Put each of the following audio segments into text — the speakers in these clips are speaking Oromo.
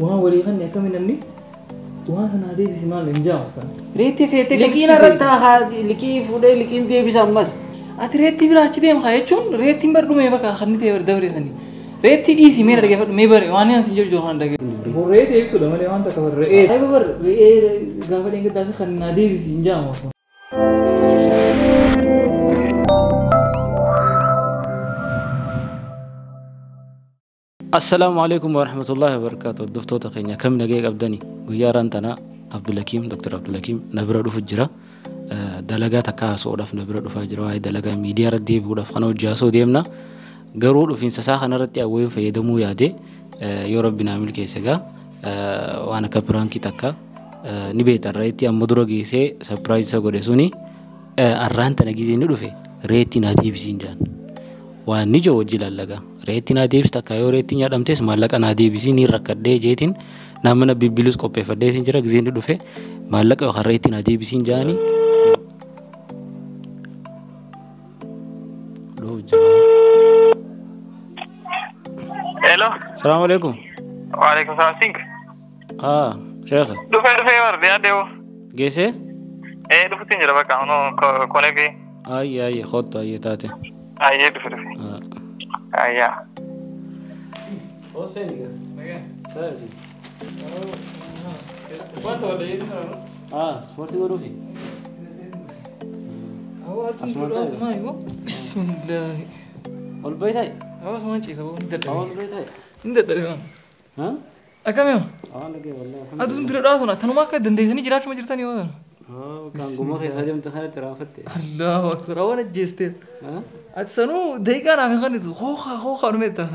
وها وريخن يكمل نمني وها سنادي بسمال إنجام كان ريتي كيتي لكن رتا هذا لكي فودي لكن دي بسمس أتريتي براش ديم خايتون ريتي بردو ما يبقى خني تيار دوري خني ريتي دي سي مير دغه ميبر واني ان سنجر جوهان دغه ريت يك سلام لي وانت كبر ريت اي ببر غافل انك داس خنادي بسنجام السلام عليكم ورحمة الله وبركاته. دفتو تقينيا كم نجيك أبداني وياران تنا عبد الحكيم دكتور عبد الحكيم نبرة فجرة دلقات كاس ودف نبرة فجرة هاي دلقة ميديا ردي ودف خنو جاسو ديمنا قرود وفين سساخ نرتي أوين في دمو يادي يا رب نعمل كيسجا وأنا كبران كتاكا نبيت الرأيتي أم مدرجي سي سبرايز سقولسوني الرهن تنجيزي ندوفي رأيتي نادي بسنجان ونيجو وجل اللقا رأيتي نادي بستكايو رأيتي نادم تيس مالك نادي بسيني ركضي جيتين نامنا بيبلوس كوبي فدي سنجرا جزين ندوفي مالك أو رأيتي نادي بسنجاني Hello. السلام عليكم. وعليكم السلام سينك. شيخ. دفع ورد ديو. جيسه؟ دفع تنجر بقى أنا كونكي. أي خط أي تاتي. دفع. هو سينيكا. سازي. وانت ولا يدخل؟ سبورتي وروفي. هو أصلا ما يبغى. بسم الله. والبيت هاي. هو اسمه شيء سبوا ندر. والبيت هاي. ندر ترى. ها؟ أكمل. لقي والله. أدون ترى راسنا ثانو ما كان دنديسني جراش ما جرتني هذا. كان قمر في سادي متخانة ترى فتة. الله أكبر أولا جيستير. أتسنو دايقا أنا خاني خوخا نمتا.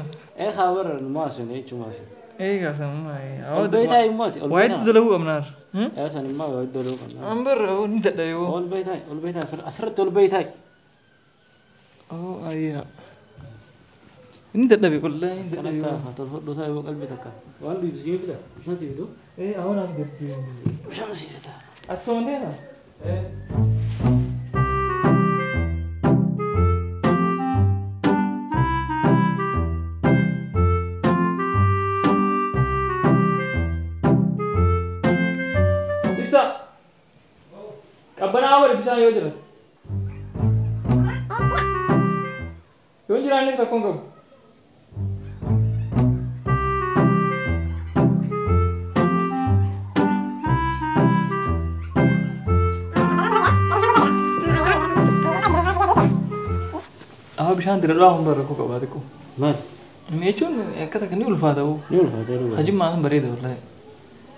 خبر ما سني شو ما شو. كاسم ما والبيت هاي ماتي. وايد تدلوا أمنار. سني ما وايد تدلوا أمنار. أمبر ندر يو. والبيت هاي أسرت والبيت هاي. أيه. ندر نبي كله ندر أنا نبي. تلفظ دوسا يبغى قلبي تكا. وان بيجي كده. مش نسي بدو. أولا ندر. مش نسي ده. أتسون ده. bisa kapan awal bisa yojra yojra nih sakong kau bisa tidak lah umbar aku kau batiku مال ميچون kata kini ulfa tahu ده haji masam beri dah ulai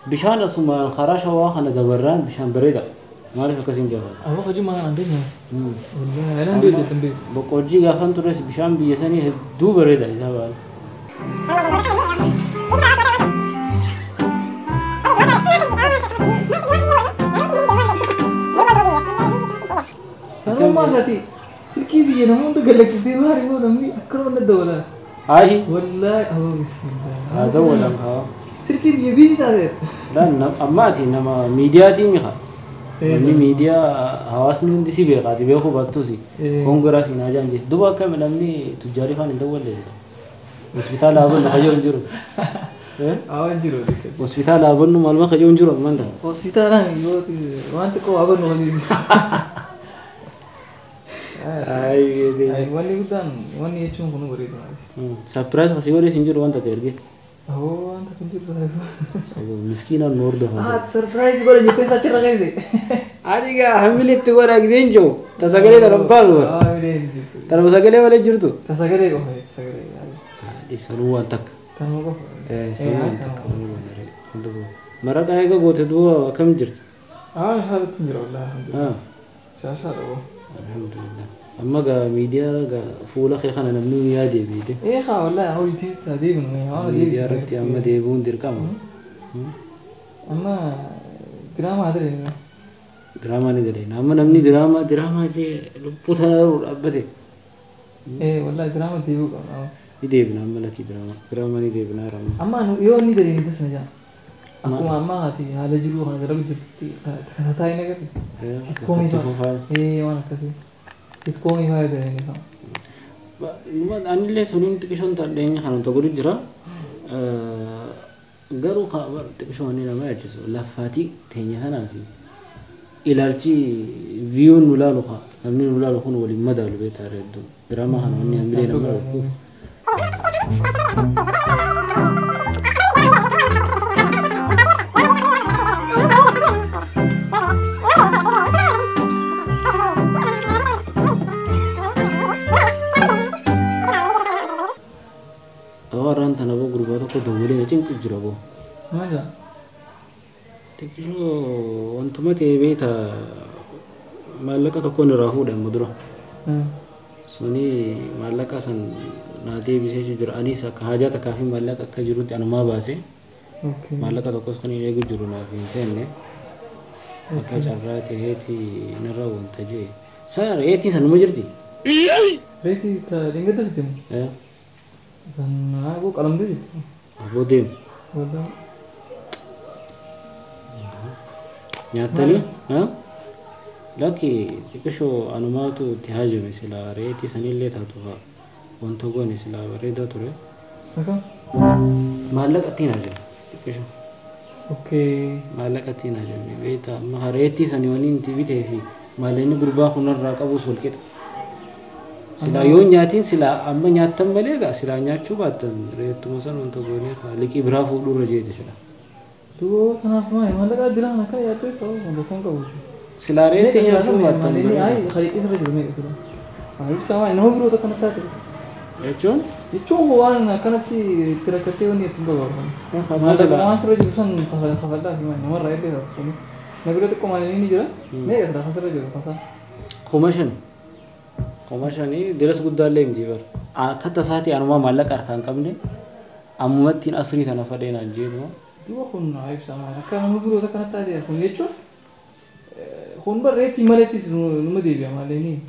بشان اسمه خراش هو خنا دبران بشان بريدة ما أعرف كاسين جوال awak haji masam andenya والله أنا ندير تنبيه بقولجي قافن ترس بشان بيساني دو بريدة إذا بال Tahu masa ti, kiri dia namun tu galak kita hari itu namni akron ada dola. هاي والله أوه بسم الله. هذا ولا ها سيركي dia busy tadi. لا أماتي نما ميدياتي ميها ini media hawasin di sini berkat dia aku batu sih kongres ini aja nih dua kan menamni tujari kan itu boleh hospital abon nak kaji unjur Awan jiro. hospital abon nu malu kaji unjur mana Hospital lah, yo tu, wanita kau awan nu lagi. Ay, wali utan, wali ecung kono beri tu. surprise kasih orang sinjur wanita tergi Oh, anta kunjur tu. miskinan nur dah Surprise boleh ni pesa cerah kaya. Adi ga hamil itu orang ginjo tasagale dalam balu Ini. dalam tasagale wale jurtu Tasagere kau, tasagere. di seruan tak Kamu kau. seruan tak mereka itu buat dua kam jurtu Hal tu jiro lah. Sasa tu. alhamdulillah amma ga media ga fula khi khana namnu yadi bide خا والله هو يدي تهذيب إنه هذا media rati amma de bundir kam أما دراما هذا اللي drama ni dere amma namni drama je puta abade إيه والله دراما تيجوا كم ide bina amma laki drama ni de bina ram أما إنه يوم ني دري نتس نجا أكو أما هاتي هذا جلو هذا درب جبتي هتاي نجا كومي فا إيه وانا كذي كومي فا دري نجا ما أني ليه سنين تكشون تدين خانم تقولي جرا garuu xiqqishoonni nama yaachisu laffaatii teenya kanaa fi ilaalchi viyuun nu laalu namni nu laalu kun waliin madaalu beektaa hedduu diraamaa kana wanni hamilee nama dhufuu. Orang tanah bau grup atau kau dongeng aja ingkut jerabu. Mana? Tekno, untuk mati beta malaka tu kau nerahu dan mudra. Soni malaka san nanti bisa jujur anisa kahaja tak kahim malaka kajurut anu ma bahasa. Malaka tu kau sekarang ini jujur na finsen ne. Maka cara teheti nerahu taje. Sar, teheti san mujerti. Teheti tak dengar tak tim? Ya. Dan aku kalam dulu. Aku tim. Betul. Nyata ni, ha? Laki, jika show anuma tu tihaja misalnya, reti sanille thatu ha, untuk gua ni sila reda tu re. Apa? Malak atin aja, jika show. Okay. Malak atin aja, beta, mah reti saniwani TV tehi, malainya berubah hunar raka busul kita. Sila yon nyatin sila amma nyatan balega sila nyacu batan retu masan untuk gone liki berapa dulu aja itu sila. Tu sana apa? Malah kan bilang nak ya tu tahu bukan kau. Sila retu nyacu batan. Ini ay hari ini sampai jumpa itu. Ayo sama ini hobro tu kan tak. Econ? Econ huan kan ti terkati ini tu bawa. Malah kawan sampai jurusan hafal dah gimana? Nomor raya tu semua. Negara tu kemana ini juga? Ni ya sudah sampai juga pasal. Commercial. Commercial ni deras gudda lem jibar. Kata saati anuma malak arkan kamne. Amumatin asri tanah fadena jiru. Dua kun aib sama. Kan hobro tu kan tak dia. Kun econ. Kun berreti maletis numma devi malah ini.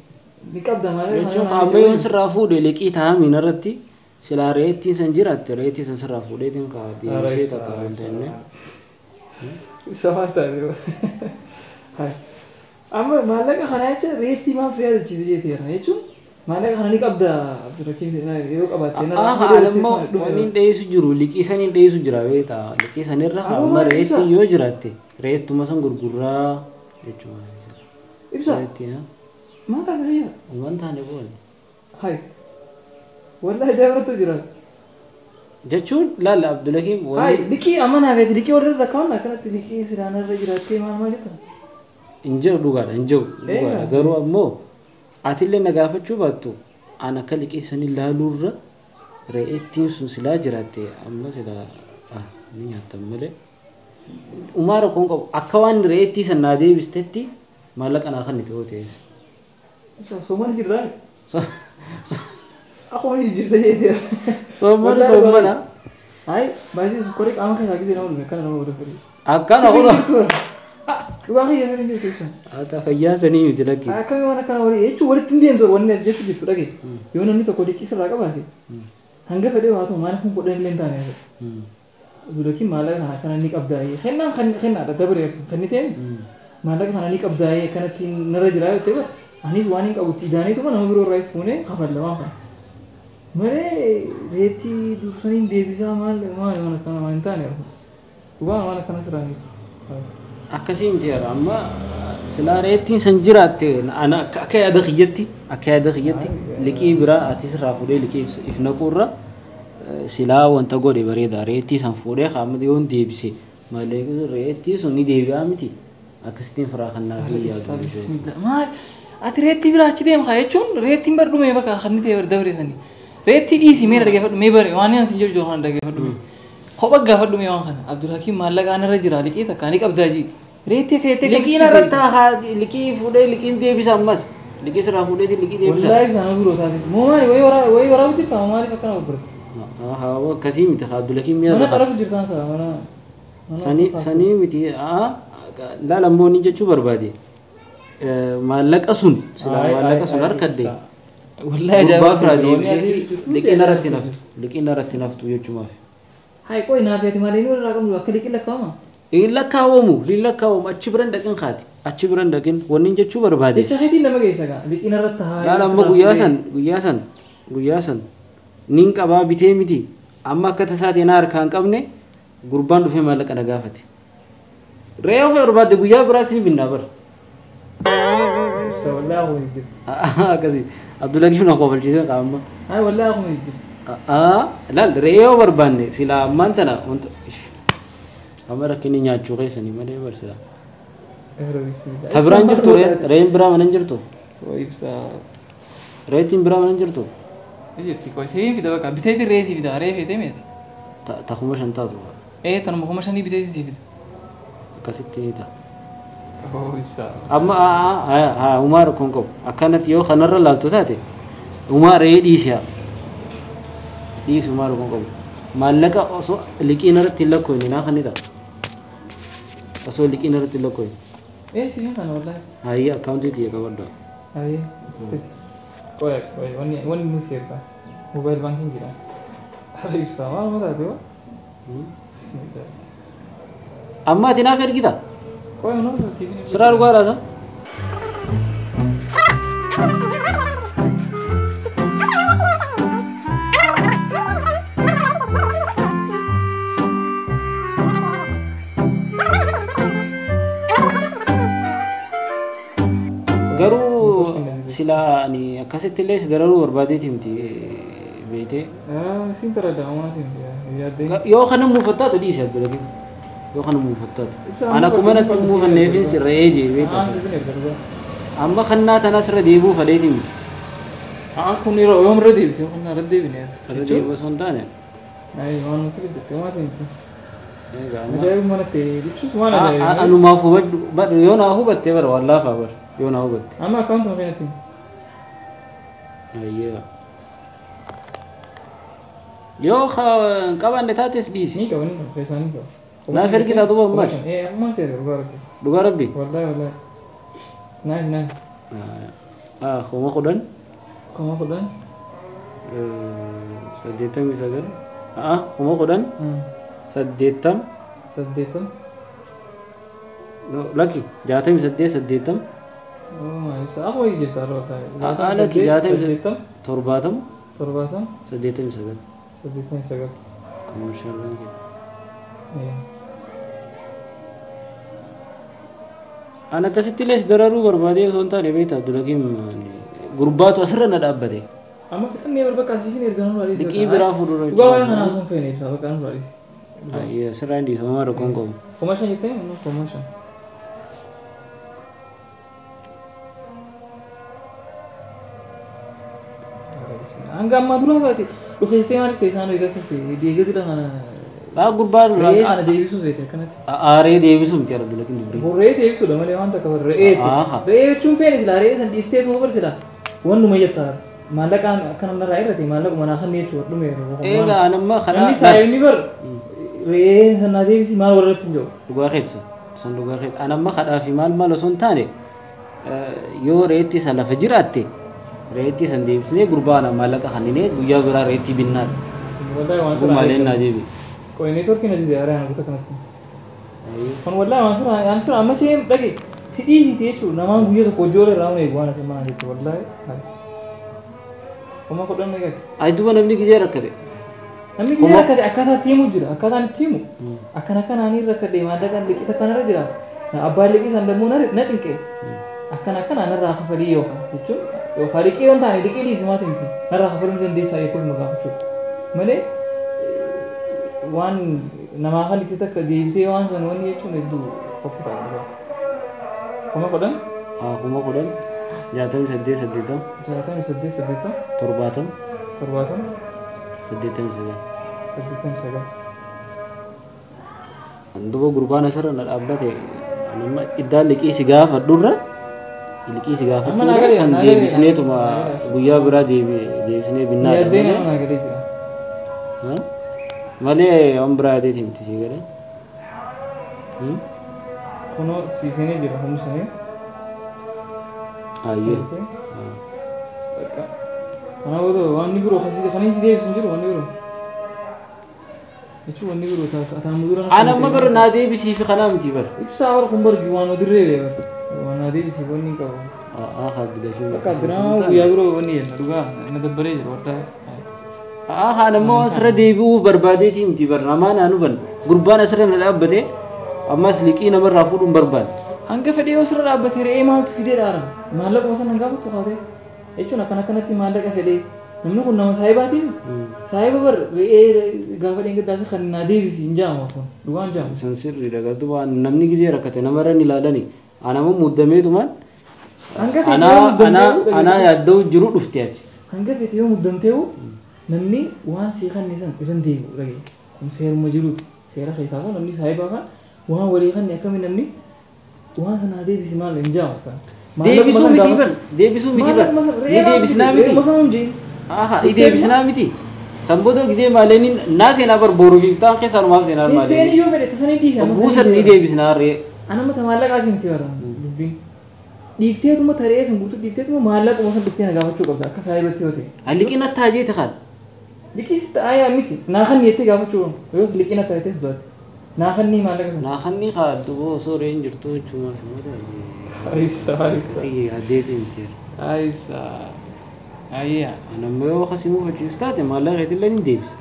Nikab dah malah. Econ kami yang serafu deh leki tahu minarati. Sila reti sanjirat reti serafu deh tin kah di sini tak tahu entahnya. Sama tak dia. Hai. Amma malah kan hanya aja reti masih ada चीज़ ये थी ना, itu malah kan nikab dah berarti itu kabar tenar. Alam mau ini deh sujuru, likisan ini deh sujura beta, likisan ini rah, amma reti yo jerate, reti tu masang gurgura, itu macam. Ibsa. Reti ya. Mana kaya? Mana nih boleh. Hai. Wallah jawab tu jerat. Jacun, lala Abdullahi. Hai, liki aman ada, liki order rakam nak kan, liki sirana jerate mana macam tu. Injau duga, garu ammo. Atille nagafa cuba tu, anak kali kisah ni lalur reetin susila jerate, amma sila ni nyata mele. Umar kongko akawan reeti sanade bisteti, malak anak kan itu hotes. Soman jiran. Aku masih jiran dia. Soman na. Hai, masih korek amak lagi dia orang kan orang udah pergi. Akan aku lah. Ruang ya sini itu kan. Ada kaya seni itu lagi. Akan mana kan orang itu orang tinggi yang orang ni jadi gitu lagi. Yang orang itu kau dikisah raga lagi. Hangga pada waktu mana pun kau dah lentang ya. Sudah ki malah kan nikab dai. Kena ada dapat kan itu. Malah kan nikab dai kan tin nerajai itu. Anis wani ka uti jani itu kan orang rice punya kabar lama kan. Mere reti dusanin devi sama mana kan mana ya. Gua mana kan serang. Akasim tiara, amma sila reetiin san jiraate ana akka yaada qiyyatti likii bira atis raafuudhee likii ifna qurra sila wanta godhe bareeda reetii san fuudhee qaamni yoon deebise malee reetii sun ni deebi'aa miti akkasitiin firaa kannaa fi yaadu. Maal ati reetii bira achi deema kaa jechuun reetiin bar dhumee bakka kan ta'e bar dabreessanii reetii dhiisii mee dhaggeeffadhu mee bare waan ani sin jiru waan dhaggeeffadhu. Kopha gaafadhu mee waan kana Abdulhakiim maallaqaan irra jira liqii takka ni qabdaa jii reetii akka jettee liqiin irratti haa liqii fuudhee liqiin deebisa ammas liqii sirraa fuudhee liqii deebisa. Wallaahi sana biroo taate moo maali wayii waraabuu jirta moo maaliif akkana gurgurata. Haa akkasii miti Abdulhakiim mi'a mana qarafu jirtaan sana mana. Sanii miti laalammoo ni jechuu barbaade maallaqa sun harkadde. Wallaahi gurbaa firaa deebisee liqiin irratti naftu jechuumaaf. Hai koi naafeeti malee inni irraa qabnu akka liqii lakkaa'ama. Hin lakkaawamu achi biran dhaqin kaati achi biran dhaqin wanni jechuu barbaade. Jecha keetiin nama geessa gaa liqiin irratti haa. Laala amma guyyaa san nin qabaa bitee miti amma akka tasaate na harkaan qabne gurbaan dhufee maallaqa na gaafate re'ee ofii barbaadde guyyaa biraas ni binnaa bara والله هو يجيب akkasii Abdullahi na qofalchiisee qaama هاي والله هو يجيب laal re'ee barbaanne silaa ammaan tana wanta amma rakkinni nyaachuu keessanii malee barsiisa tabiraan jirtu re'een biraa mana hin jirtu reetiin biraa mana hin jirtu Jirti koi seviin fida bakka biteeti reesii fida ree feetee meeti. Takuma shan taatu Tanuma kuma shanii biteeti sii fida. akkasitti ni ta'a. Oh isaa. Amma Umar kun qabu akkanatti yoo kanarra laaltu taate Umar dhiisiyaa dhiisi Umar kun qabu maallaqa osoo liqiin irratti hin lakkoofne naa kan ni ta'a osoo liqiin irratti hin lakkoofne. Sii kana wallahi. Hayya akkaawuntii xiyya qabadda. Hayya. Wani nuti erga mobile banking jira. Ada ibsa maal mata tu? Amma ati naaf ergita? Kau yang nol sih. Serar gua rasa. Garuu sila ni akkasitti illee si dararuu barbaadeeti miti beekte. Siin tarada amanatiin yaadde. Yoo kana muufattaatu dhiise abbilatiin. Yoo kana muufattaatu. Ana kuma natti muufanneefis re'ee jee beekta. Amma kannaa tanas irra deebuu fadheeti miti. Kun yeroo yoom irra deebite yoo kannaa irra deebine. Irra deebuu osoo hin taane. Waan nuti jettee maatiin miti. Ajaa'iba mana ta'e jechuun waan ajaa'iba. Anumaaf hubadhu yoo naa hubattee bara waan laafaa bara yoo naa hubatte. Amma akkaawuntii mafee natti. Ayyaa. Yoo qabanne taates dhiisi. Ni qabani feesanii qabu. Naaf ergitaa tuba ammaati. Ammaa seera dhugaa rabbi. Dhugaa rabbi. Wallahi. Naaf. Kuma kudhan. Kuma kudhan. 89. Kuma kudhan. 80. Laki 68. Aku isi taruh tadi. Laki 70. 70. 79. Commercial lagi. Anak akkasitti illee dararuu barbaadee osoo hin taane beektaa Abdulakiim gurbaatu asirra na dhaabbate. Amma fixannee barbaachisii fi ergaa nurraa dhiisa. Liqii biraa fuuldura. Dhugaa waa'ee kanaa osoo hin feene ibsa bakka nurraa dhiisa. Ayyaa asirraa hin dhiisa homaa rakkoon qabu. Commercial jettee commercial. Hanga amma dura kaate dhufeestee maaliif ta'e isaan eegaa kaste deeggartidha kana. Gurbaan ana deebisuu feete akkanatti. Aaree deebisuu miti Abdulakiim dubbii. Re'ee deebisuudha malee waan takka re'ee. Re'ee jechuun feene silaa re'ee san dhiistee tuma barsiidha. Wannuma jettaa maallaqaan akkana narraa irratti maallaquma naa kan jechuudha dhumeera. Eegaa anamma kanaa. Inni saayimni bar re'ee sanaa deebisi maal warratti hin jiru. Dhugaa keessa san dhugaa keessa anamma kadhaa fi maal osoo hin taane yoo re'eetti san lafa jiraatte re'eetti san deebisnee gurbaan maallaqa kanneen guyyaa biraa re'eetti binnaadha. Wallahi waan sana. Maaleen naa deebi. Kau network ni jadi arah aku tak kenal. Kan wallahi ansur amma cem lagi sidi sidi itu nama gue tu kojol ramu ibu anak mana itu wallahi. Kamu kau dah negat. Itu mana beli kerja rakyat? Kami kerja rakyat akata timu jura, akata timu. Akan ani rakyat di mana kan kita kan ada jura. Nah abah lagi sandal mana na cengke. Akan anak rakyat pada yo. Itu yo hari kiri orang tanya dikit di semua timpi. Rakyat pada mungkin desa itu semua kau. Mana? Wan nama kali kita ke di wan san wan itu itu apa tak? Kamu kodan? Kamu kodan? Jatuh sedih tu. Jatuh sedih tu. Torbatam. Sedih tu. Andu gurbaan asar nak abad nama idda liki sigaf durra. Liki sigaf durra. San di bisne tu ma guya bera di bisne binna. Ya deh nama lagi tu. Malee ombra ade timti sigare. Kono sisene jira hum sene. Iya. Karena itu wani guru khasi khani si devi sunjuru wani guru. Itu wani guru ta mudura. Ana mabar nadi bisi fi khana mti bar. Ibsa awar kumbar giwano dirre bar. Wana nadi bisi wani ka. Khad da shi. Ka grana ya guru wani na duga na dabbare jira wata. أنا ما أسرع ديبو بربادي تيم تبر نمان أنا بن قربان أسرع نلعب بده أما سلكي نمر رافورم برباد hanga fedhii osoo dhaabbatee re'ee maaltu fidee dhaara maallaqa osoo nan gaafatu qabatee jechuun akkana kanatti maallaqa fedhee namni kun nama saayibaatiin saayiba bar re'ee gaafa dheengaddaasa kan naa deebisi hin jaamu kun dhugaan jaamu. San sirri daga duba namni gizee rakkate namarran ilaalani anama muddameetumaan ana yaadda'u jiru dhufteeti. Hanga fedhii yoo muddamteewu namni waan sii kannisan irran deebi'u dhagee kun seeruma jiruuti seera keessaa kun namni saayibaa kan waan walii kanni akkami namni waan sana deebisi maal hin jaamu kan. Deebisuu miti bar deebisuu miti bar ni deebisnaa miti. Aha ni deebisnaa miti. Samboodoo gizee maaleenin naa seenaa bar boruuf iftaan keessaa numaaf seenaa maaleenin. Seenii yoo fedhe tasanii dhiisa. Buusan ni deebisnaa ree. Anama ta maallaqaatiin ti warra dubbiin. Dhiifteetuma taree sun guutuu dhiifteetuma maallaquma san dhuftee na gaafachuu qabda akka saayibatti yoo ta'e. Liqina taajee takaan. Liqis ta'aa miti naa kan yettee gaafachuu yoos liqina taatee sodaate. Naa kan ni maallaqa sun. Naa kan ni kaaddu boo sooree hin jirtu jechuudha. Ayisa. Si adeetiin jira. Ayisa. Ayya. Anammoo yoo akkasii fachiisu taate maallaqa illee ni deebisa.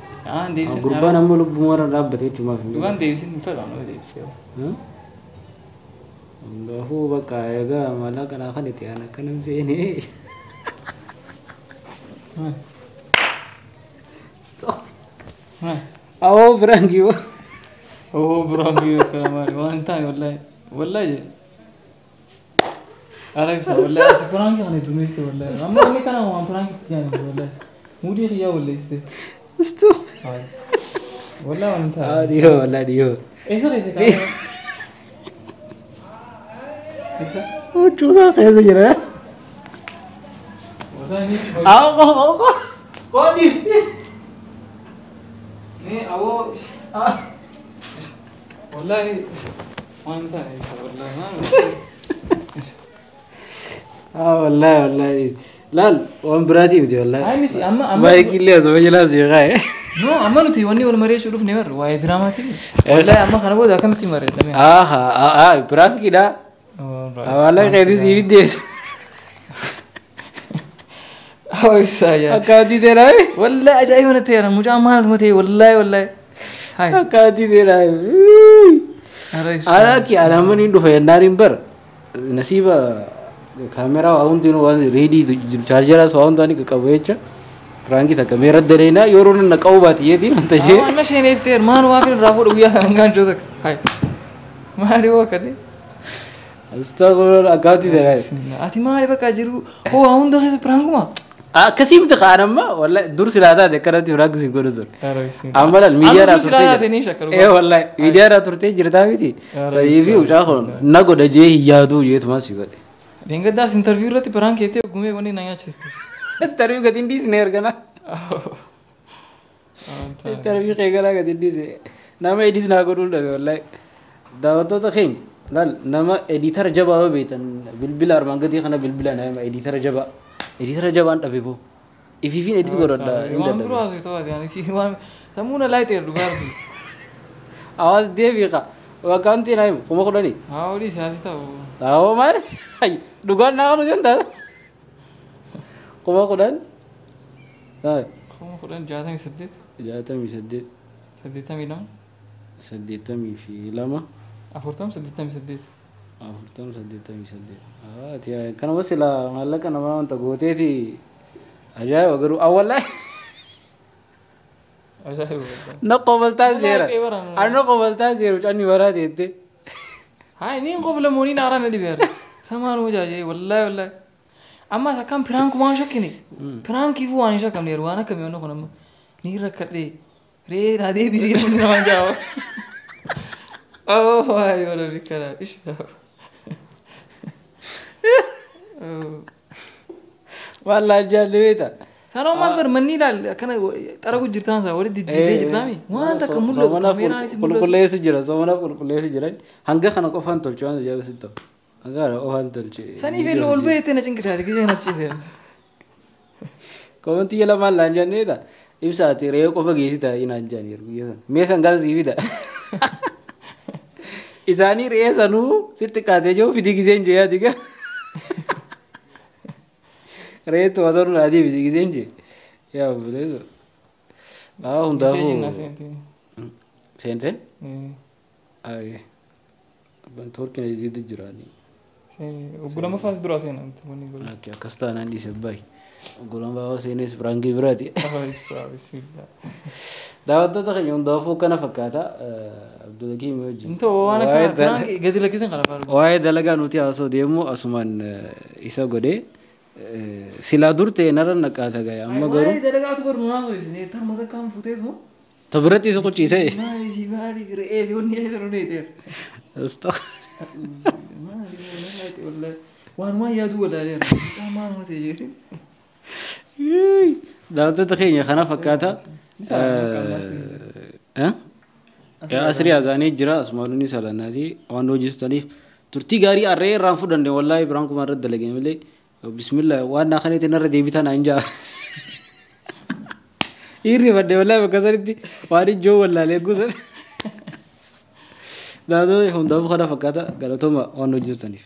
Deebisa. Gurbaan ammoo lubbuu warra dhaabbate jechuudha. Dhugaan deebisin hin fedhan nama deebisee. Hundaafuu bakka egaa maallaqa naa kan itti aan akkanan seenee. Awoo biraangii woo. biraangii kana maali waan hin taane wallahi Alexa wallahi ati biraangii kana dumeeste wallahi amma inni kana waan biraangii itti jaani wallahi mudii xiyaa wallahi iste wallahi waan hin taane Diyo wallahi diyo. Eso kana Eso Chusa keessa jira. wallahi Kau ni. ni awo wallahi waan hin taane wallahi Wallahi. Lal, waan biraati miti wallahi. Ay miti amma Baik illee asuma jalaa seeqaa no amma nuti wanni wal mari'achuu dhufne warra waa'ee diraamaati wallahi amma kana booda akkamitti mari'atame biraankiidha. Wallahi qeetii sii fiddees. Isaya Akkaatti teeraayi. wallahi ajaa'iba na ta'eera mucaa maaltu ta'e wallahi hai Akkaatti teeraayi. Alaki alaman hin dhufa yennaan hin bar nasiiba kaameraa waa hundinuu waan reedii chaarjeras waa hundaani qaqqabu jecha biraangii takka meera dareena yeroo na qabu baati yeetiin wanta ishee. Amma sheenees ta'eera maan waa fi irraa fuudhu guyyaa sana gaan joota hai maali waa kade Astagfirullah akkaatti teeraayi. ati maali bakka jiru hoo hunda keessa biraanguma Akkasii miti qaanamma wallahi dur silaa taate akkanatti biraangii siin godhu ture. Amma laal miidiyaadhaa turtee wallahi miidiyaadhaa turtee jirtaa miti. Sadii fi ucaa kun na godha jee hin yaaduu jeetumaa si godhe. Dengadaas interview irratti biraangii jettee gumee wanni na nyaachiste. Interview gadi hin dhiisne ergana. Interview keegalaa gadi hin dhiisne. Nama edit naa godhuu dhabe wallahi. Daawwattoota keenya laal nama editara jabaa yoo beektan bilbila armaan gadii kana bilbila nama editara jabaa. Editara jabaan dhabe boo. Ifiifin edit godhadha hin waan dadhabe. biroo haasa'e ta'uu yaani fi waan sammuu na laayitee dhugaa argu. Hawaas deebii qa. Wakkaantii naa himu kuma kudhanii. Haa olii siyaasi ta'u. Taa'oo maali? Dhugaan naa kanu jan ta'a. Kuma kudhan. Kuma kudhan 68 68. 82 82 40 88 48. Kanuma sila maallaqa namaa wanta gooteeti ajaa'iba garuu awwallahi ajaa'iba na qobaltaa seera anna qobaltaa seeru canni baraa teette haa inni hin qoblamoonii naaraa na dhibeera samaan wajaajee wallahi amma akkaan piraanku waan shakkine piraankiifu waan hin shakkamneeru waan akkamii wanna kun amma ni rakkadhee ree naa deebisii namni namaan jaawa waayee wala rikkaraa ishaa Wallah jaalleeta. Sana ammas bar manni ilaal akkana xara gujjirtaan isaa walitti diddiidee jirtaami waan takka mul'atu kameeraan si mul'atu. Qulqulleessu jira soomanaaf qulqulleessu jiran hanga kana qofaan tolche waan ajaa'ibsitti ta'u. Hanga kana qofaan tolche. Sanii fi ol beektee na cinqisaati gisee nas ciisee. Komantii lamaan laan janneeta ibsaati re'ee qofa geessi taa'ee naan jaaniiru guyyaa sana. Mee sangaan sii fida. Isaanii re'ee sanuu sitti qaatee jiru fidii giseen jee yaadi gaa. Re'ee tuwaasoo nuu adii fidii giseen jee. Yaa buleeso. hundaafuu seente bantoorkina jidduu jiraanii. Oggolama faas dura seenan wanni godhu. Akkas taanaan dhiise baay'ee. Oggolama baay'ee seenes biraangii biraati. Daawwattoota keenya hundaafuu kana fakkaata. Abdulakiim wajjin. Intoo waan akka biraangii gadi lakkisan kana faana. Waa'ee dalagaa nuti haasoo deemu asumaan isa godhee silaa dur ta'e narra naqaata gaya amma garuu. Waa'ee dalagaatu godhu nuun haasoo isin tarmata kam fuutees moo? Tabiratti isa quciisee. Maaliif re'ee fi onni isa roneeteer. Waan yaadu walaaleera. Maan mutee jeetin. Daawwattoota keenya kana fakkaata. Asrii azaanii jira asumaanonni salanaati waan hojjetaniif turtii gaarii arree irraan fudhanne wallaahi biraan kuma irratti dalagee malee bismillah waan naaqaniitiin irra deebitan aan jaa. Irri badde wallaahi bakka sanitti waan ijoo wallaalee guusan. Daawwattoota hundaafuu kana fakkaata galatooma waan hojjetaniif.